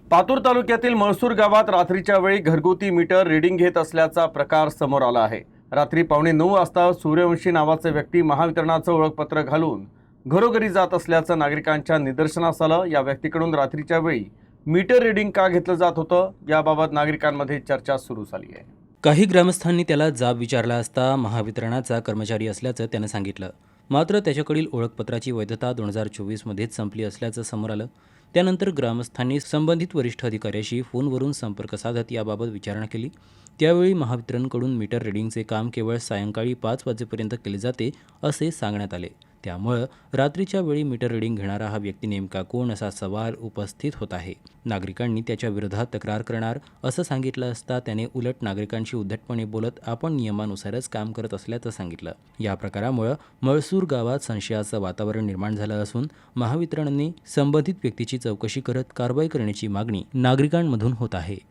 पातूर तालुक्यातील मळसूर गावात रात्रीच्या वेळी घरगुती मीटर रीडिंग घेत असल्याचा प्रकार समोर आला आहे। रात्री 9:15 वाजता सूर्यवंशी नावाचे व्यक्ती महावितरणाचं ओळखपत्र घालून घरोघरी जात असल्याचं नागरिकांच्या निदर्शनास आलं। या व्यक्तीकडून रात्रीच्या वेळी मीटर रीडिंग का घेतलं जात होतं याबाबत नागरिकांमध्ये चर्चा सुरू झाली आहे। काही ग्रामस्थांनी त्याला जाब विचारला असता महावितरणाचा कर्मचारी असल्याचं त्यानं सांगितलं। मात्र त्याच्याकडील ओळखपत्राची वैधता 2024 मध्येच संपली असल्याचं समोर आलं। त्यानंतर ग्रामस्थांनी संबंधित वरिष्ठ अधिकाऱ्याशी फोनवरून संपर्क साधत याबाबत विचारणा केली। त्यावेळी महावितरणकडून मीटर रिडिंगचे काम केवळ सायंकाळी 5 वाजेपर्यंत केले जाते असे सांगण्यात आले। त्यामुळे रात्रीच्या वेळी मीटर रिडिंग घेणारा हा व्यक्ती नेमका कोण असा सवाल उपस्थित होत आहे। नागरिकांनी त्याच्या विरोधात तक्रार करणार असं सांगितलं असता त्याने उलट नागरिकांशी उद्धटपणे बोलत आपण नियमानुसारच काम करत असल्याचं सांगितलं। या प्रकारामुळे मळसूर गावात संशयाचं वातावरण निर्माण झालं असून महावितरणने संबंधित व्यक्तीची चौकशी करत कारवाई करण्याची मागणी नागरिकांमधून होत आहे।